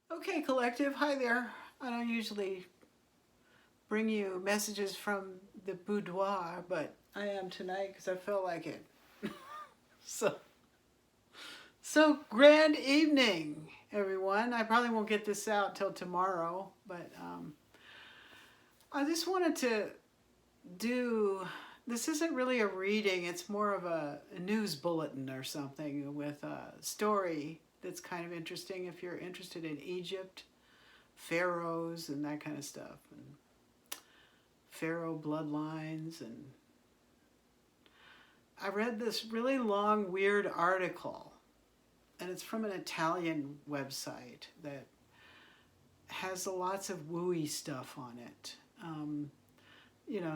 Okay, collective. Hi there. I don't usually bring you messages from the boudoir, but I am tonight because I felt like it. So, so grand evening, everyone. I probably won't get this out till tomorrow, but I just wanted to do. This isn't really a reading. It's more of a news bulletin or something with a story that's kind of interesting if you're interested in Egypt, pharaohs, and that kind of stuff. And Pharaoh bloodlines, and I read this really long weird article, and it's from an Italian website that has lots of wooey stuff on it.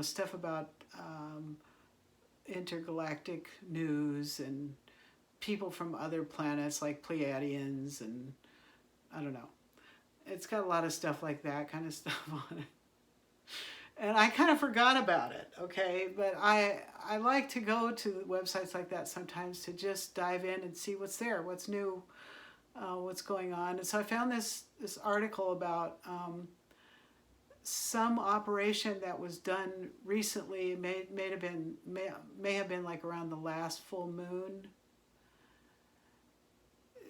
Stuff about intergalactic news and people from other planets like Pleiadians, and I don't know. It's got a lot of stuff like that kind of stuff on it. And I kind of forgot about it, okay? But I like to go to websites like that sometimes to just dive in and see what's there, what's new, what's going on. And so I found this article about some operation that was done recently. It may have been like around the last full moon.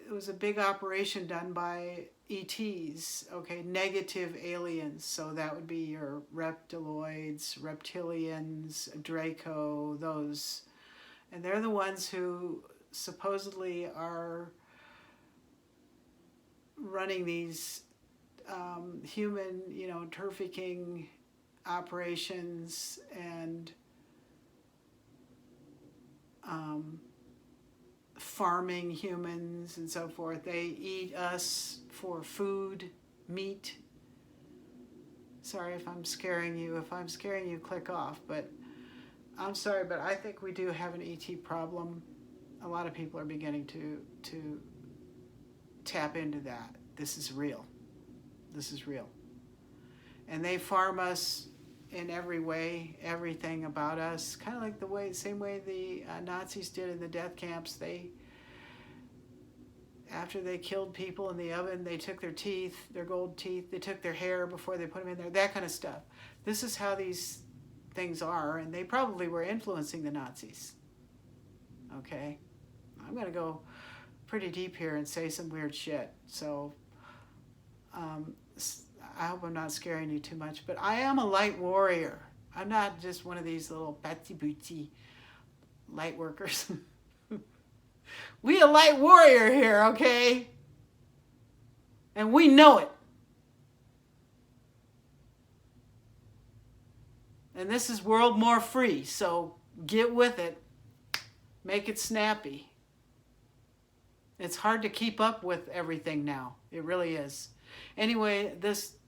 It was a big operation done by ETs, okay, negative aliens. So that would be your reptiloids, reptilians, Draco, those. And they're the ones who supposedly are running these human, trafficking operations and um, farming humans and so forth. They eat us for food, meat. Sorry if I'm scaring you. If I'm scaring you, click off. But I'm sorry, but I think we do have an ET problem. A lot of people are beginning to tap into that. This is real. This is real. And they farm us in every way, everything about us, kind of like same way the Nazis did in the death camps. After they killed people in the oven, they took their teeth, their gold teeth, they took their hair before they put them in there, that kind of stuff. This is how these things are, and they probably were influencing the Nazis. Okay? I'm going to go pretty deep here and say some weird shit. So, I hope I'm not scaring you too much, but I am a light warrior. I'm not just one of these little batsy bootsy light workers. We a light warrior here, okay? And we know it. And this is world more free, so get with it. Make it snappy. It's hard to keep up with everything now. It really is. Anyway,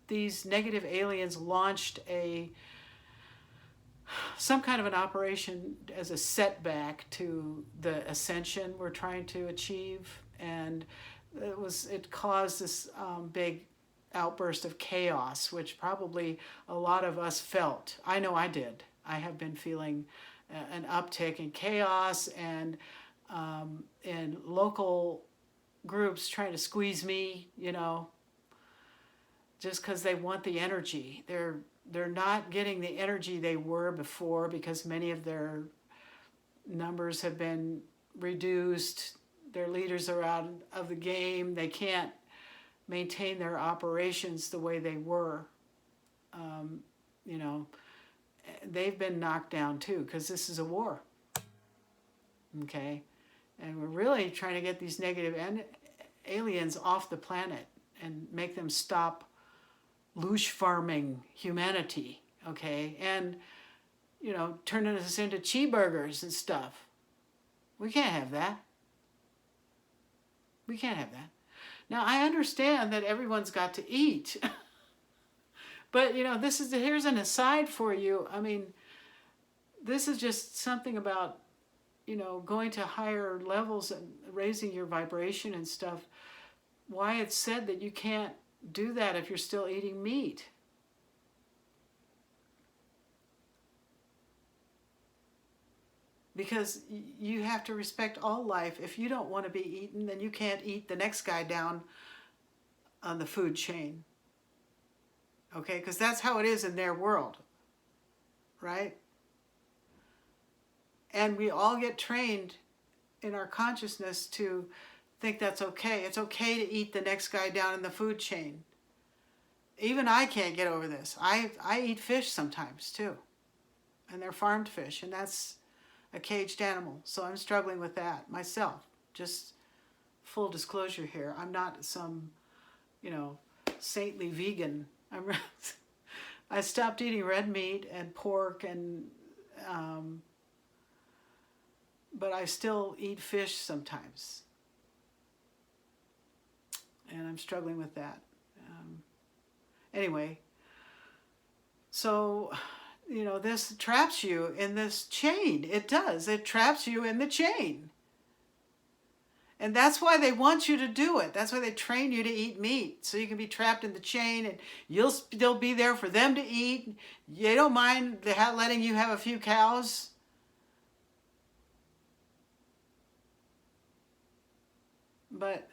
these negative aliens launched some kind of an operation as a setback to the ascension we're trying to achieve, and it caused this big outburst of chaos, which probably a lot of us felt. I know I did. I have been feeling an uptick in chaos and in local groups trying to squeeze me, just because they want the energy. They're not getting the energy they were before because many of their numbers have been reduced. Their leaders are out of the game. They can't maintain their operations the way they were. You know, they've been knocked down too because this is a war. Okay? And we're really trying to get these negative aliens off the planet and make them stop loosh farming humanity, okay? And, turning us into cheeseburgers and stuff. We can't have that. We can't have that. Now, I understand that everyone's got to eat. But, here's an aside for you. I mean, this is just something about, going to higher levels and raising your vibration and stuff. Why it's said that you can't do that if you're still eating meat. Because you have to respect all life. If you don't want to be eaten, then you can't eat the next guy down on the food chain. Okay, because that's how it is in their world, right? And we all get trained in our consciousness to think that's okay. It's okay to eat the next guy down in the food chain. Even I can't get over this. I eat fish sometimes too. And they're farmed fish, and that's a caged animal. So I'm struggling with that myself. Just full disclosure here. I'm not some, saintly vegan. I stopped eating red meat and pork, and but I still eat fish sometimes. And I'm struggling with that. Anyway, so, this traps you in this chain. It does. It traps you in the chain. And that's why they want you to do it. That's why they train you to eat meat. So you can be trapped in the chain, and you'll still be there for them to eat. They don't mind letting you have a few cows. But,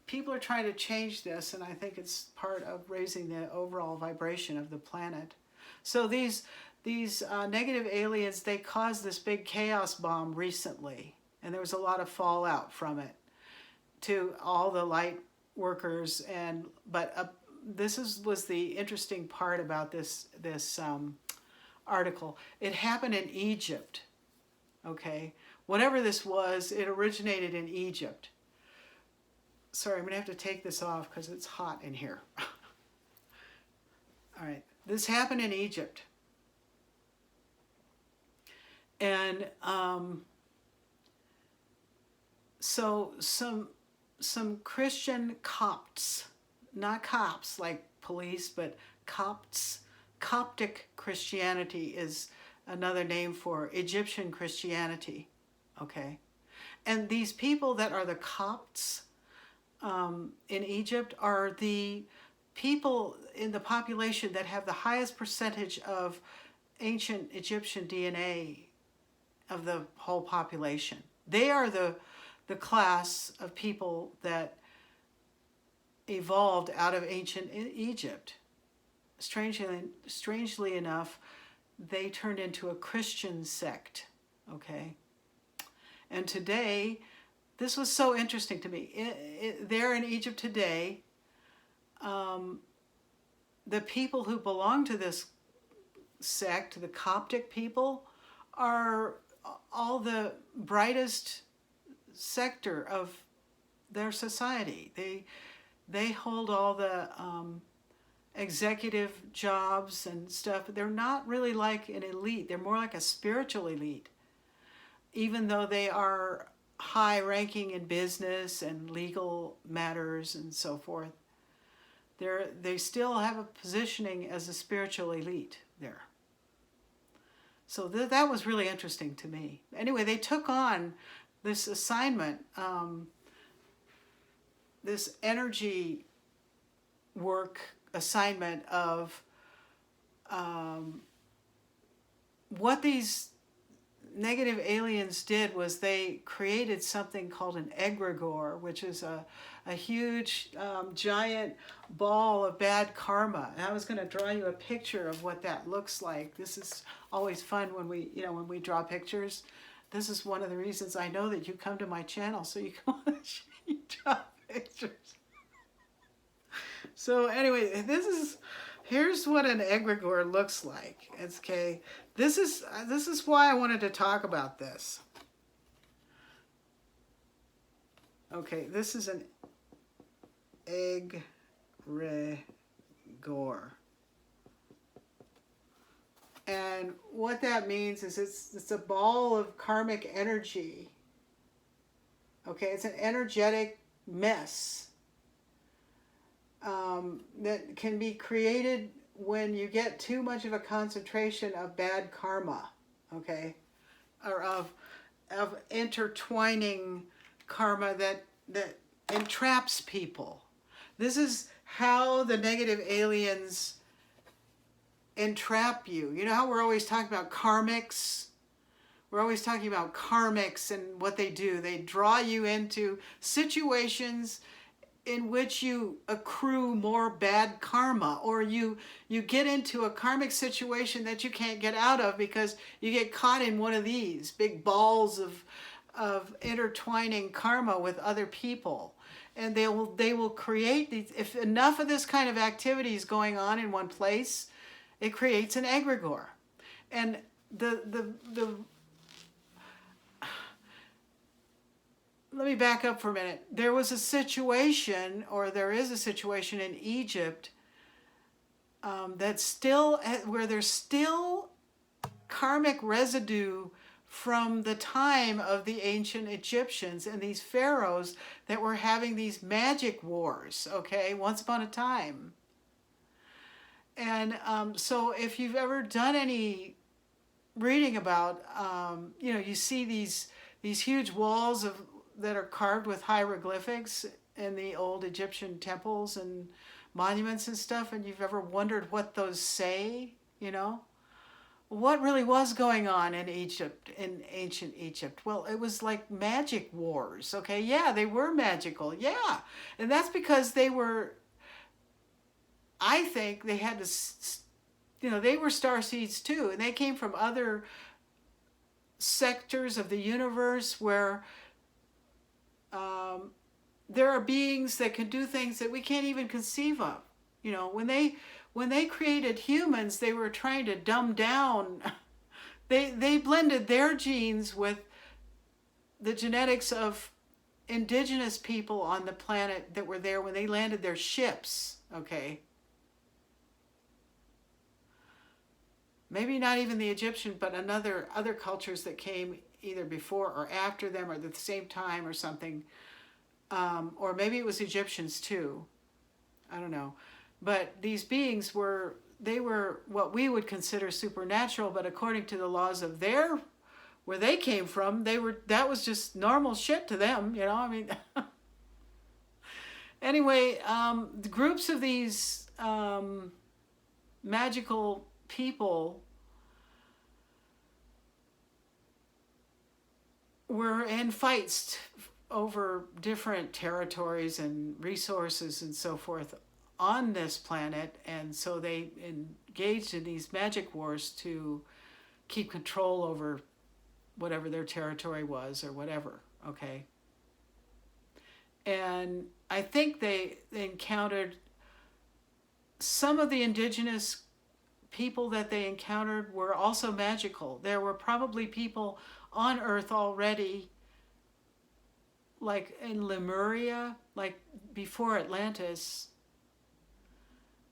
people are trying to change this, and I think it's part of raising the overall vibration of the planet. So these negative aliens, they caused this big chaos bomb recently, and there was a lot of fallout from it to all the light workers. But this was the interesting part about this article. It happened in Egypt. Okay, whatever this was, it originated in Egypt. Sorry, I'm going to have to take this off because it's hot in here. All right, this happened in Egypt. And so some Christian Copts, not cops like police, but Copts. Coptic Christianity is another name for Egyptian Christianity. Okay, and these people that are the Copts in Egypt are the people in the population that have the highest percentage of ancient Egyptian DNA of the whole population. They are the class of people that evolved out of ancient Egypt. Strangely enough, they turned into a Christian sect. Okay, and today, this was so interesting to me. There in Egypt today, the people who belong to this sect, the Coptic people, are all the brightest sector of their society. They hold all the executive jobs and stuff. They're not really like an elite. They're more like a spiritual elite, even though they are high ranking in business and legal matters and so forth. They still have a positioning as a spiritual elite there. So that was really interesting to me. Anyway, they took on this assignment, this energy work assignment of what these negative aliens did was they created something called an egregore, which is a huge giant ball of bad karma. And I was going to draw you a picture of what that looks like. This is always fun when we draw pictures. This is one of the reasons I know that you come to my channel, so you can watch me draw pictures. So anyway, here's what an egregore looks like. It's okay. This is why I wanted to talk about this. Okay, this is an egregore. And what that means is it's a ball of karmic energy. Okay, it's an energetic mess that can be created when you get too much of a concentration of bad karma, okay, or of intertwining karma that entraps people. This is how the negative aliens entrap you. You know how we're always talking about karmics? We're always talking about karmics and what they do. They draw you into situations in which you accrue more bad karma, or you get into a karmic situation that you can't get out of because you get caught in one of these big balls of intertwining karma with other people. And they will create these, if enough of this kind of activity is going on in one place, it creates an egregore. And the let me back up for a minute. There was a situation, or there is a situation in Egypt, that's still, where there's still karmic residue from the time of the ancient Egyptians and these pharaohs that were having these magic wars, okay, once upon a time. And so if you've ever done any reading about, you see these huge walls that are carved with hieroglyphics in the old Egyptian temples and monuments and stuff, and you've ever wondered what those say, what really was going on in Egypt, in ancient Egypt? Well, it was like magic wars, okay? Yeah, they were magical, yeah. And that's because they were, I think they had to, they were starseeds too, and they came from other sectors of the universe where there are beings that can do things that we can't even conceive of. When they created humans, they were trying to dumb down. They blended their genes with the genetics of indigenous people on the planet that were there when they landed their ships, okay? Maybe not even the Egyptian, but other cultures that came either before or after them or at the same time or something. Or maybe it was Egyptians too. I don't know. But these beings were what we would consider supernatural, but according to the laws of where they came from, that was just normal shit to them, I mean. Anyway, the groups of these magical people were in fights over different territories and resources and so forth on this planet, and so they engaged in these magic wars to keep control over whatever their territory was or whatever, okay? And I think they encountered some of the indigenous people that they encountered were also magical. There were probably people on Earth already, like in Lemuria, like before Atlantis,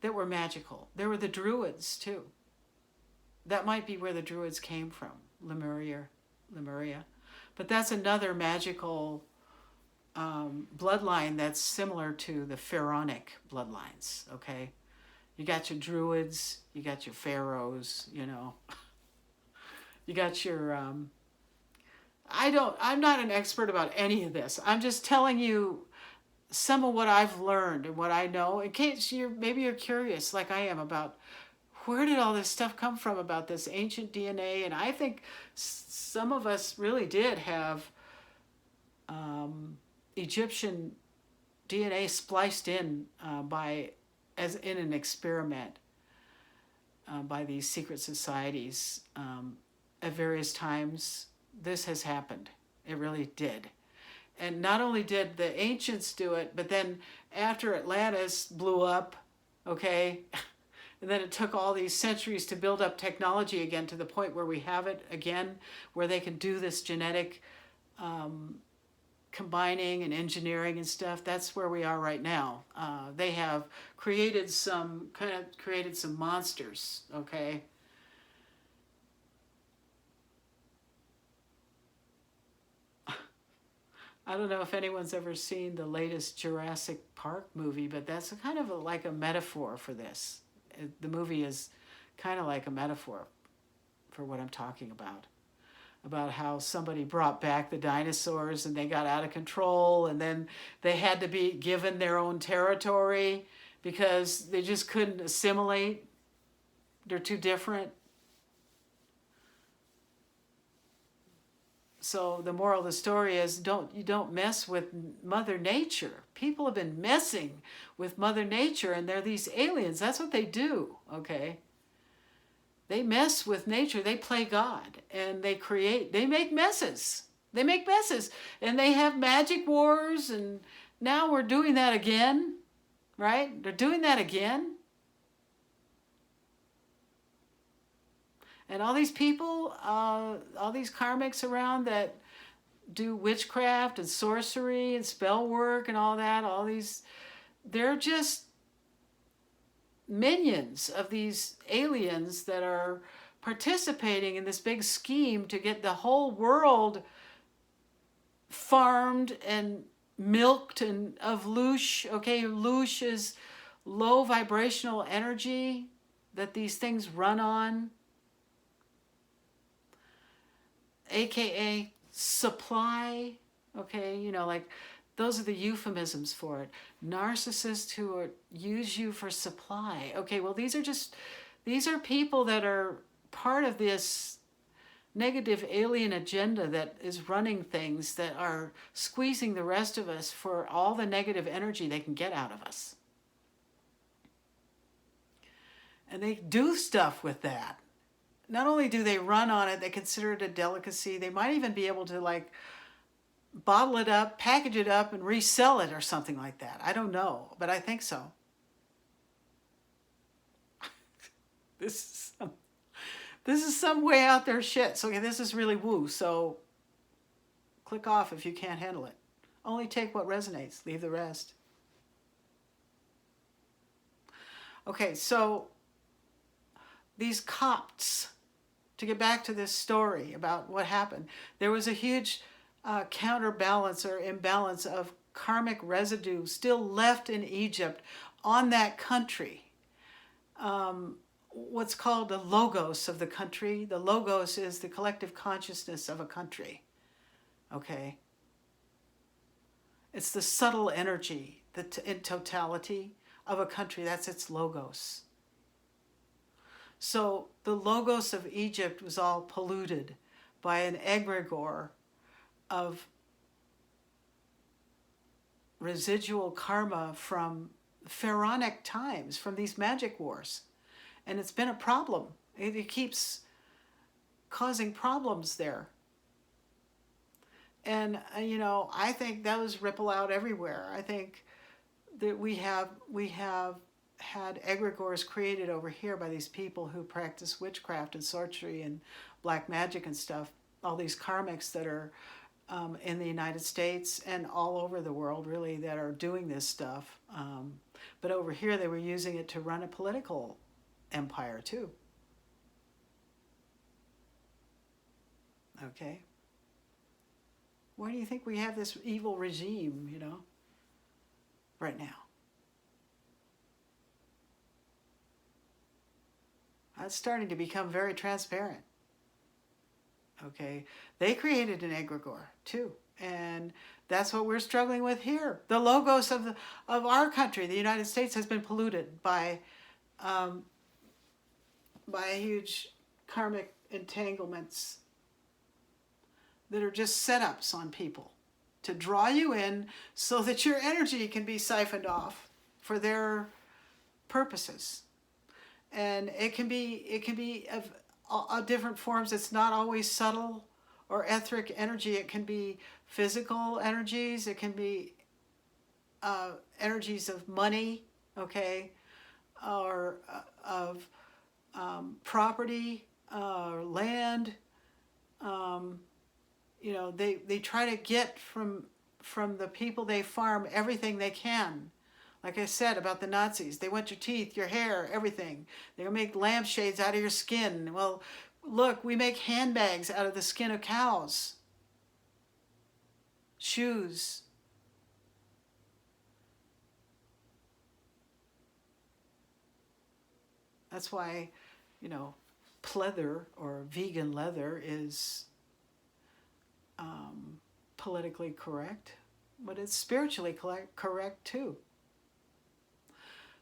that were magical. There were the Druids too. That might be where the Druids came from, Lemuria. But that's another magical bloodline that's similar to the pharaonic bloodlines, okay? You got your Druids, you got your Pharaohs, you got your, I'm not an expert about any of this. I'm just telling you some of what I've learned and what I know, in case maybe you're curious like I am about where did all this stuff come from about this ancient DNA. And I think some of us really did have Egyptian DNA spliced in as in an experiment by these secret societies at various times. This has happened. It really did. And not only did the ancients do it, but then after Atlantis blew up, okay, and then it took all these centuries to build up technology again to the point where we have it again, where they can do this genetic combining and engineering and stuff. That's where we are right now. They have created some monsters, okay? I don't know if anyone's ever seen the latest Jurassic Park movie, but that's kind of like a metaphor for this. The movie is kind of like a metaphor for what I'm talking about how somebody brought back the dinosaurs and they got out of control, and then they had to be given their own territory because they just couldn't assimilate. They're too different. So the moral of the story is you don't mess with Mother Nature. People have been messing with Mother Nature, and they're these aliens. That's what they do, okay? They mess with nature. They play God, and they make messes. They make messes, and they have magic wars, and now we're doing that again, right? They're doing that again. And all these people, all these karmics around that do witchcraft and sorcery and spell work and all that, they're just minions of these aliens that are participating in this big scheme to get the whole world farmed and milked and of loosh. Okay, loosh is low vibrational energy that these things run on, aka supply. Okay, like those are the euphemisms for it. Narcissists who use you for supply. Okay, well these are people that are part of this negative alien agenda that is running things, that are squeezing the rest of us for all the negative energy they can get out of us. And they do stuff with that. Not only do they run on it, they consider it a delicacy. They might even be able to like bottle it up, package it up, and resell it or something like that. I don't know, but I think so. This is some way out there shit. So okay, this is really woo. So click off if you can't handle it. Only take what resonates. Leave the rest. Okay, so these Copts, to get back to this story about what happened, there was a huge counterbalance or imbalance of karmic residue still left in Egypt on that country. What's called the logos of the country. The logos is the collective consciousness of a country. Okay? It's the subtle energy in totality of a country. That's its logos. So the logos of Egypt was all polluted by an egregore of residual karma from pharaonic times, from these magic wars. And it's been a problem. It keeps causing problems there. And, I think those ripple out everywhere. I think that we have had egregores created over here by these people who practice witchcraft and sorcery and black magic and stuff. All these karmics that are in the United States and all over the world, really, that are doing this stuff. But over here, they were using it to run a political empire too. Okay. Why do you think we have this evil regime, right now? That's starting to become very transparent. Okay. They created an egregore too. And that's what we're struggling with here. The logos of our country, the United States, has been polluted by huge karmic entanglements that are just setups on people to draw you in so that your energy can be siphoned off for their purposes. And it can be of different forms. It's not always subtle or etheric energy. It can be physical energies. It can be energies of money, okay, or of property, land. They try to get from the people they farm everything they can. Like I said about the Nazis, they want your teeth, your hair, everything. They're going to make lampshades out of your skin. Well, look, we make handbags out of the skin of cows. Shoes. That's why, pleather or vegan leather is politically correct, but it's spiritually correct too.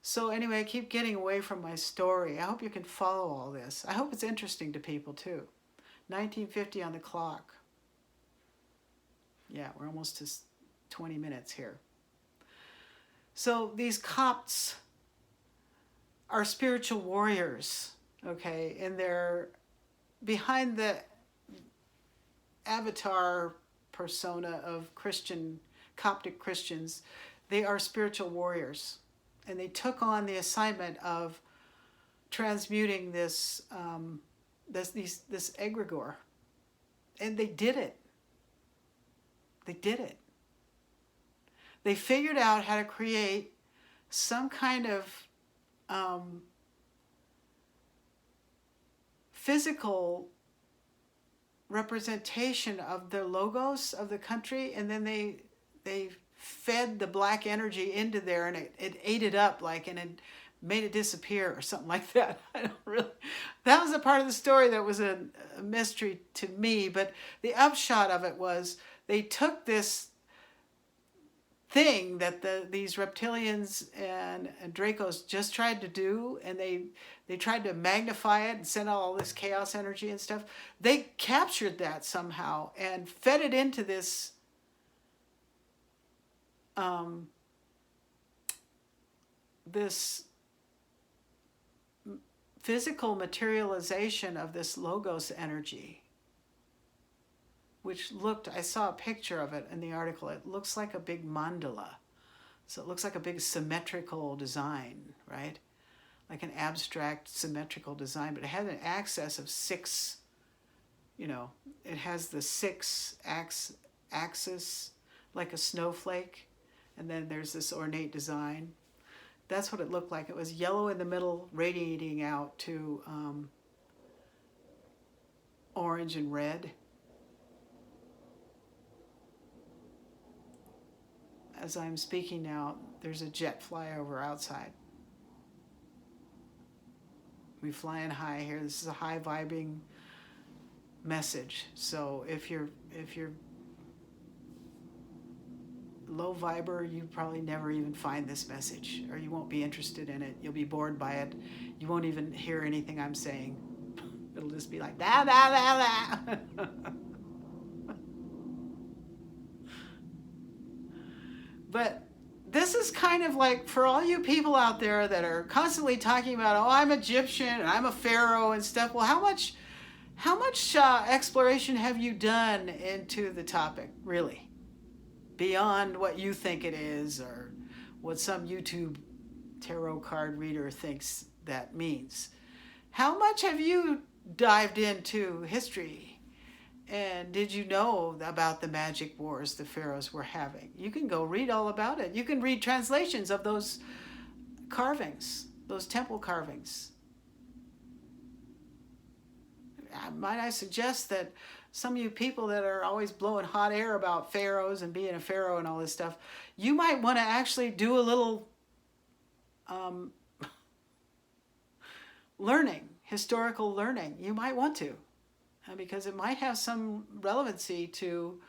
So anyway, I keep getting away from my story. I hope you can follow all this. I hope it's interesting to people too. 1950 on the clock. Yeah, we're almost to 20 minutes here. So these Copts are spiritual warriors, okay? And they're behind the avatar persona of Coptic Christians. They are spiritual warriors. And they took on the assignment of transmuting this egregore. And they did it. They did it. They figured out how to create some kind of physical representation of the logos of the country, and then they fed the black energy into there, and it ate it up, like, and it made it disappear or something like that. I don't really. That was a part of the story that was a mystery to me, but the upshot of it was they took this thing that these reptilians and Dracos just tried to do, and they tried to magnify it and send out all this chaos energy and stuff. They captured that somehow and fed it into this this physical materialization of this logos energy, which looked, I saw a picture of it in the article, it looks like a big mandala. So it looks like a big symmetrical design, right? Like an abstract symmetrical design, but it had an axis of 6, it has the 6 axis, like a snowflake, and then there's this ornate design. That's what it looked like. It was yellow in the middle, radiating out to orange and red. As I'm speaking now, there's a jet flyover outside. We're flying high here. This is a high vibing message. So if you're low viber, you probably never even find this message, or you won't be interested in it. You'll be bored by it. You won't even hear anything I'm saying. It'll just be like da da da da. But this is kind of like, for all you people out there that are constantly talking about, oh, I'm Egyptian and I'm a pharaoh and stuff. Well, how much exploration have you done into the topic, really? Beyond what you think it is, or what some YouTube tarot card reader thinks that means. How much have you dived into history? And did you know about the magic wars the pharaohs were having? You can go read all about it. You can read translations of those carvings, those temple carvings. Might I suggest that some of you people that are always blowing hot air about pharaohs and being a pharaoh and all this stuff, you might want to actually do a little learning, historical learning. You might want to. Because it might have some relevancy to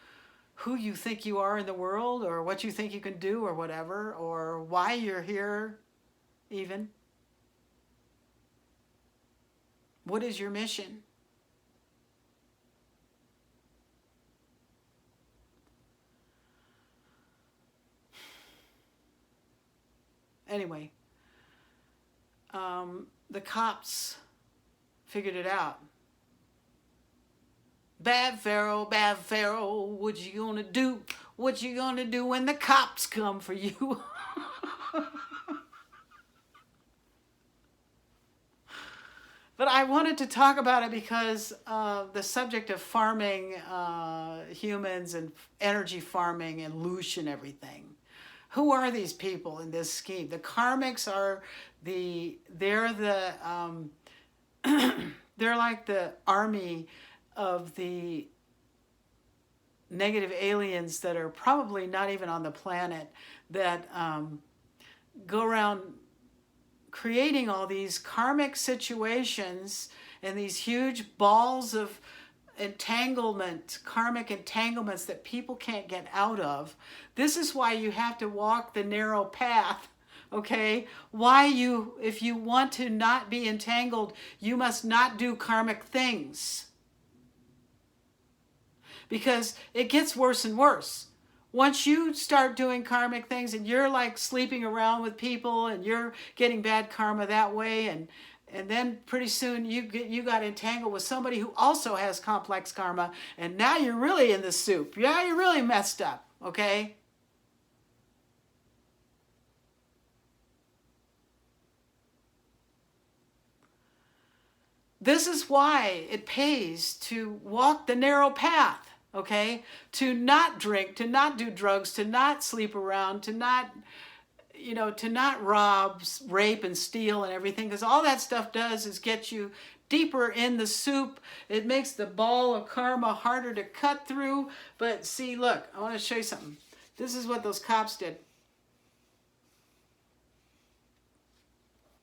who you think you are in the world, or what you think you can do, or whatever, or why you're here even. What is your mission? Anyway, the Copts figured it out. Bad Pharaoh, what you gonna do? What you gonna do when the cops come for you? But I wanted to talk about it because the subject of farming humans and energy farming and loosh and everything. Who are these people in this scheme? The karmics are they're like the army of the negative aliens that are probably not even on the planet, that go around creating all these karmic situations and these huge balls of entanglement, karmic entanglements that people can't get out of. This is why you have to walk the narrow path. Okay, if you want to not be entangled, you must not do karmic things. because it gets worse and worse. Once you start doing karmic things and you're like sleeping around with people and you're getting bad karma that way, and then pretty soon you got entangled with somebody who also has complex karma, and now you're really in the soup. Yeah, you're really messed up, okay? This is why it pays to walk the narrow path, okay? To not drink, to not do drugs, to not sleep around, to not, to not rob, rape, and steal and everything, because all that stuff does is get you deeper in the soup. It makes the ball of karma harder to cut through. But see, look, I want to show you something. This is what those cops did.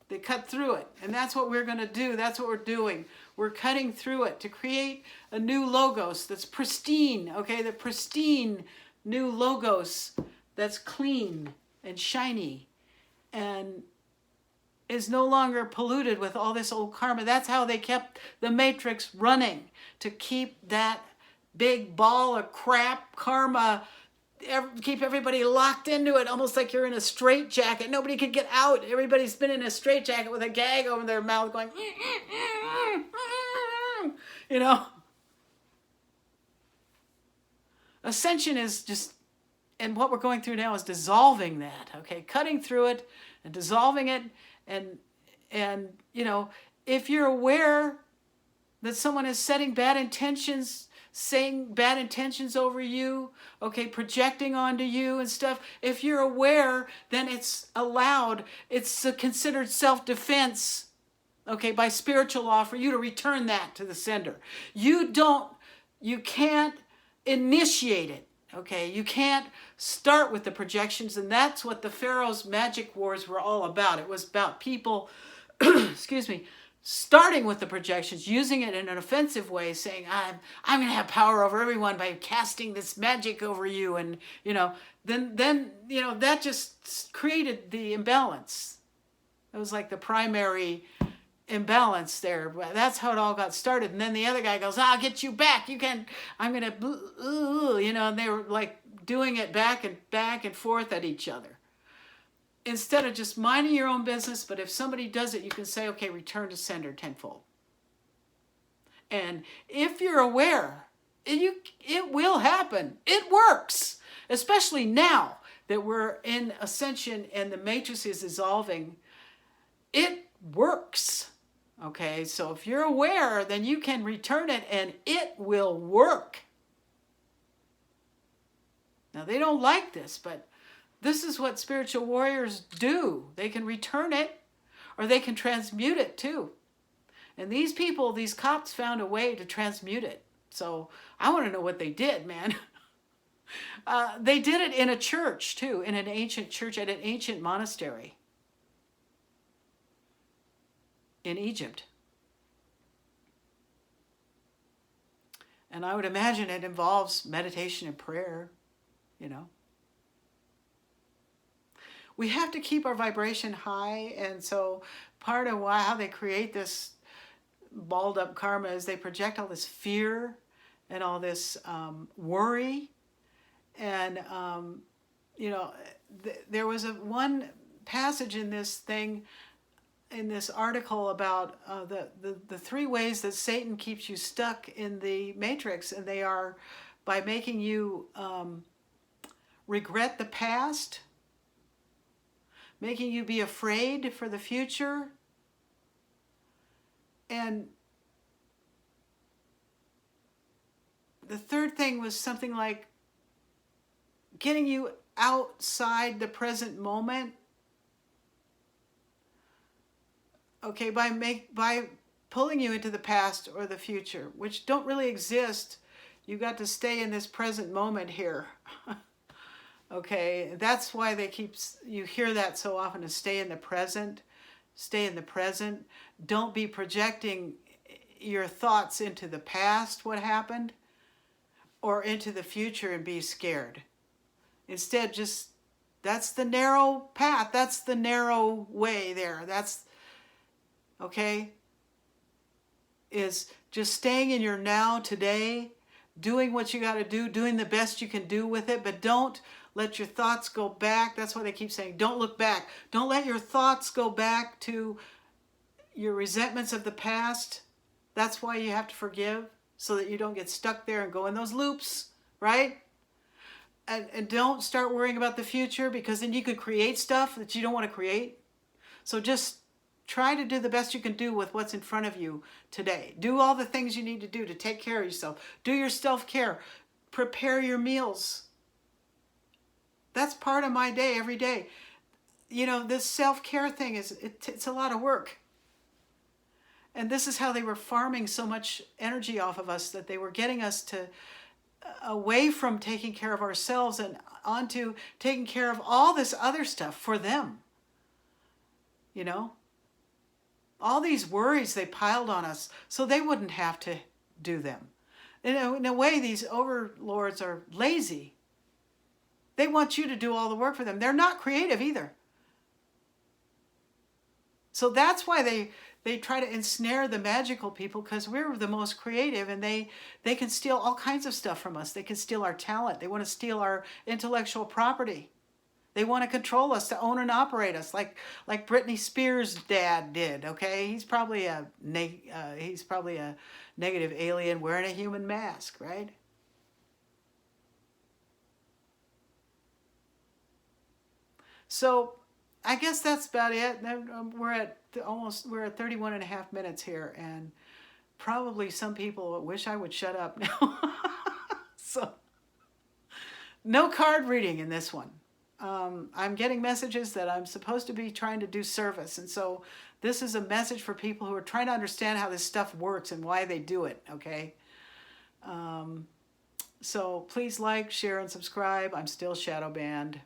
They cut through it. And that's what we're going to do. That's what we're doing. We're cutting through it to create a new logos that's pristine, okay? The pristine new logos that's clean and shiny and is no longer polluted with all this old karma. That's how they kept the matrix running, to keep that big ball of crap karma, keep everybody locked into it, almost like you're in a straitjacket. Nobody could get out. Everybody's been in a straitjacket with a gag over their mouth going, Ascension is just, and what we're going through now is dissolving that, okay? Cutting through it and dissolving it. And if you're aware that someone is setting bad intentions, saying bad intentions over you, okay, projecting onto you and stuff, if you're aware, then it's allowed, it's considered self-defense, okay, by spiritual law for you to return that to the sender. You can't initiate it, okay? You can't start with the projections, and that's what the Pharaohs' magic wars were all about. It was about people, excuse me, starting with the projections, using it in an offensive way, saying, I'm going to have power over everyone by casting this magic over you. And, then that just created the imbalance. It was like the primary imbalance there. That's how it all got started. And then the other guy goes, I'll get you back. I'm going to, and they were like doing it back and forth at each other. Instead of just minding your own business, but if somebody does it, you can say, okay, return to sender tenfold. And if you're aware, it will happen. It works, especially now that we're in ascension and the matrix is dissolving. It works, okay? So if you're aware, then you can return it and it will work. Now, they don't like this, but this is what spiritual warriors do. They can return it, or they can transmute it too. And these people, these cops, found a way to transmute it. So I want to know what they did, man. They did it in a church too, in an ancient church at an ancient monastery in Egypt. And I would imagine it involves meditation and prayer, We have to keep our vibration high, and so part of how they create this balled up karma is they project all this fear and all this worry. And, there was one passage in this article about the three ways that Satan keeps you stuck in the matrix, and they are by making you regret the past, making you be afraid for the future, and the third thing was something like getting you outside the present moment, okay, by pulling you into the past or the future, which don't really exist. You got to stay in this present moment here. Okay, that's why you hear that so often, to stay in the present. Stay in the present. Don't be projecting your thoughts into the past, what happened, or into the future and be scared. Instead, that's the narrow path. That's the narrow way there. Okay? Is just staying in your now today, doing what you got to do, doing the best you can do with it, but don't let your thoughts go back. That's why they keep saying, don't look back. Don't let your thoughts go back to your resentments of the past. That's why you have to forgive, so that you don't get stuck there and go in those loops, right? And don't start worrying about the future, because then you could create stuff that you don't want to create. So just try to do the best you can do with what's in front of you today. Do all the things you need to do to take care of yourself. Do your self-care. Prepare your meals. That's part of my day every day. You know, this self-care thing it's a lot of work. And this is how they were farming so much energy off of us, that they were getting us to away from taking care of ourselves and onto taking care of all this other stuff for them. You know, all these worries they piled on us so they wouldn't have to do them. In a way, these overlords are lazy. They want you to do all the work for them. They're not creative either. So that's why they try to ensnare the magical people, because we're the most creative, and they can steal all kinds of stuff from us. They can steal our talent. They want to steal our intellectual property. They want to control us, to own and operate us, like Britney Spears' dad did. Okay, he's probably a negative alien wearing a human mask, right? So I guess that's about it. We're at 31 and a half minutes here, and probably some people wish I would shut up now. So no card reading in this one. I'm getting messages that I'm supposed to be trying to do service, and so this is a message for people who are trying to understand how this stuff works and why they do it. Okay. So please like, share, and subscribe. I'm still shadow banned.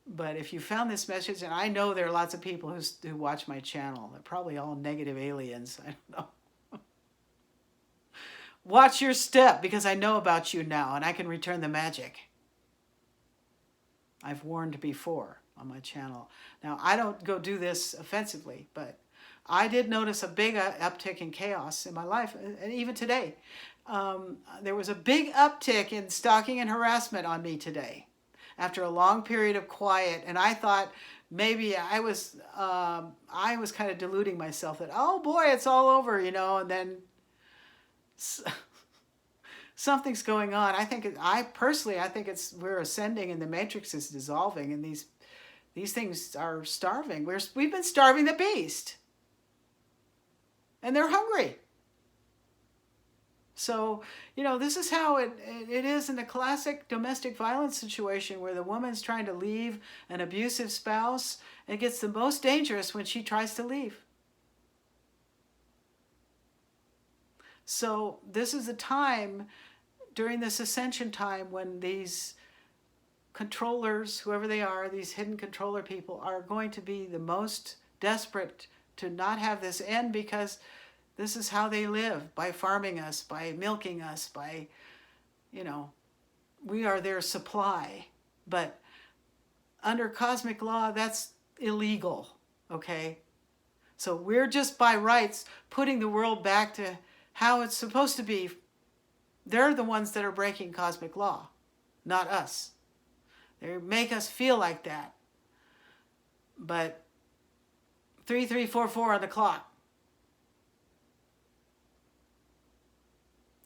But if you found this message, and I know there are lots of people who watch my channel, they're probably all negative aliens. I don't know. Watch your step, because I know about you now, and I can return the magic. I've warned before on my channel. Now, I don't go do this offensively, but I did notice a big uptick in chaos in my life, and even today. There was a big uptick in stalking and harassment on me today, after a long period of quiet, and I thought maybe I was kind of deluding myself that, oh boy, it's all over, you know, and then something's going on. I think we're ascending and the matrix is dissolving, and these things are starving. We've been starving the beast, and they're hungry. So, you know, this is how it is in the classic domestic violence situation, where the woman's trying to leave an abusive spouse. It gets the most dangerous when she tries to leave. So this is a time during this ascension time when these controllers, whoever they are, these hidden controller people, are going to be the most desperate to not have this end, because this is how they live, by farming us, by milking us, by, you know, we are their supply. But under cosmic law, that's illegal, okay? So we're just by rights putting the world back to how it's supposed to be. They're the ones that are breaking cosmic law, not us. They make us feel like that. But 3344 on the clock.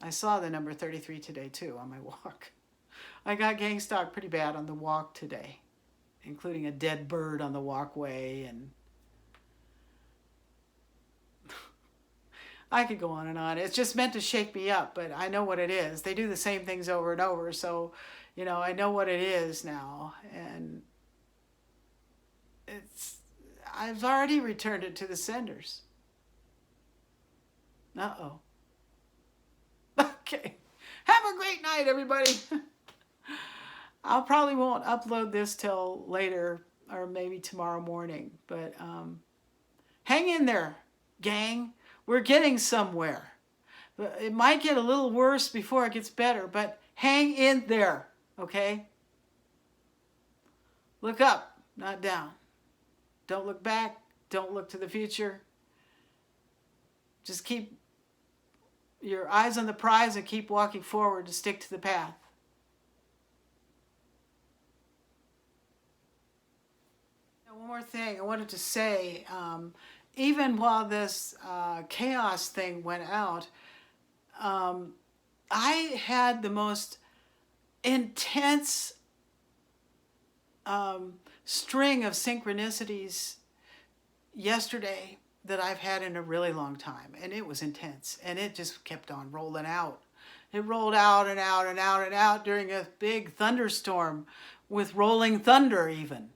I saw the number 33 today too on my walk. I got gang stalked pretty bad on the walk today, including a dead bird on the walkway, and I could go on and on. It's just meant to shake me up, but I know what it is. They do the same things over and over, so, you know, I know what it is now, and I've already returned it to the senders. Uh-oh. Okay. Have a great night, everybody. I'll probably won't upload this till later, or maybe tomorrow morning, but hang in there, gang. We're getting somewhere. It might get a little worse before it gets better, but hang in there, okay? Look up, not down. Don't look back. Don't look to the future. Just keep, your eyes on the prize and keep walking forward and stick to the path. Now, one more thing I wanted to say, even while this chaos thing went out, I had the most intense string of synchronicities yesterday that I've had in a really long time, and it was intense, and it just kept on rolling out. It rolled out and out and out and out during a big thunderstorm with rolling thunder even.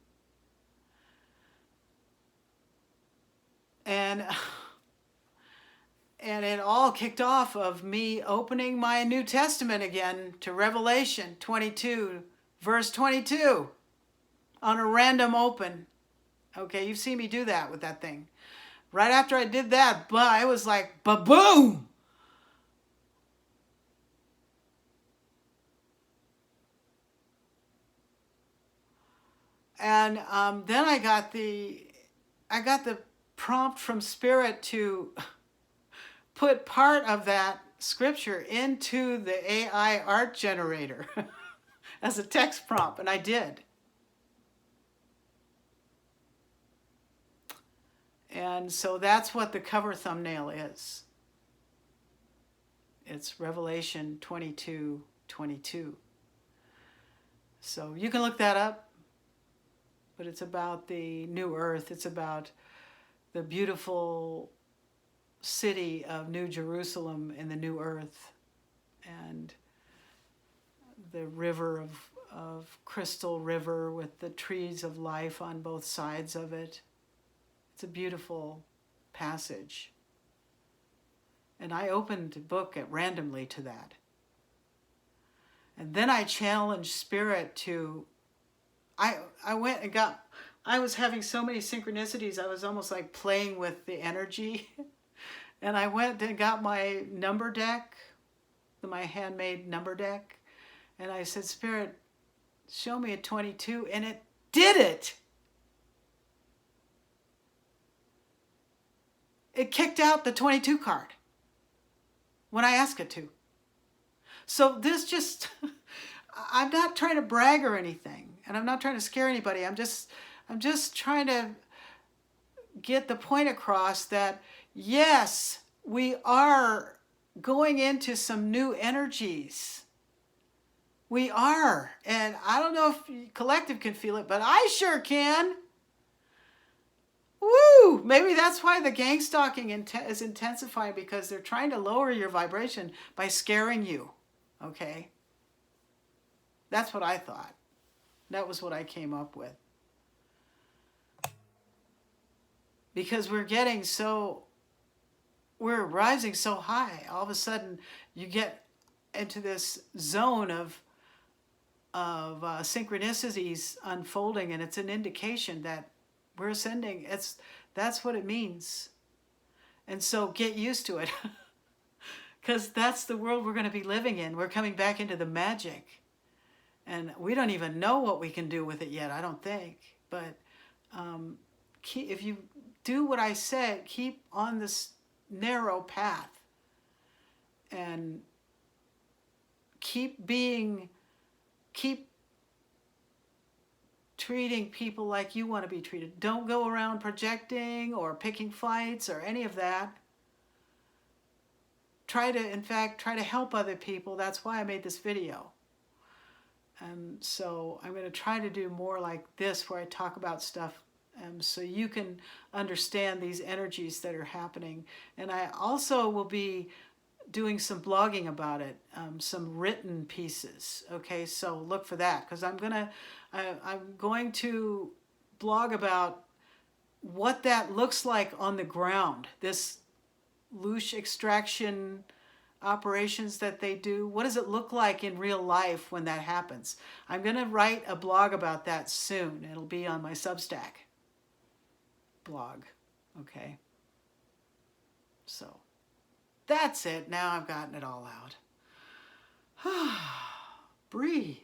And it all kicked off of me opening my New Testament again to Revelation 22, verse 22, on a random open. Okay, you've seen me do that with that thing. Right after I did that, but I was like, ba-boom! And then I got the prompt from Spirit to put part of that scripture into the AI art generator as a text prompt, and I did. And so that's what the cover thumbnail is. It's Revelation 22:22. So you can look that up, but it's about the new earth. It's about the beautiful city of New Jerusalem in the new earth, and the river of crystal river with the trees of life on both sides of it. It's a beautiful passage. And I opened the book randomly to that. And then I challenged Spirit to, I went and got, I was having so many synchronicities, I was almost like playing with the energy. And I went and got my number deck, my handmade number deck. And I said, Spirit, show me a 22. And it did it. It kicked out the 22 card when I asked it to. So this just, I'm not trying to brag or anything, and I'm not trying to scare anybody. I'm just trying to get the point across that, yes, we are going into some new energies. We are. And I don't know if collective can feel it, but I sure can. Woo! Maybe that's why the gang stalking is intensifying, because they're trying to lower your vibration by scaring you. Okay? That's what I thought. That was what I came up with. Because we're rising so high. All of a sudden, you get into this zone of synchronicities unfolding, and it's an indication that we're ascending. That's what it means. And so get used to it. Because that's the world we're going to be living in. We're coming back into the magic. And we don't even know what we can do with it yet, I don't think. But if you do what I said, keep on this narrow path. And keep treating people like you want to be treated. Don't go around projecting or picking fights or any of that. In fact, try to help other people. That's why I made this video. And so I'm going to try to do more like this, where I talk about stuff so you can understand these energies that are happening. And I also will be doing some blogging about it, some written pieces. Okay, so look for that, because I'm going to blog about what that looks like on the ground. This loosh extraction operations that they do. What does it look like in real life when that happens? I'm going to write a blog about that soon. It'll be on my Substack blog. Okay. So that's it. Now I've gotten it all out. Breathe.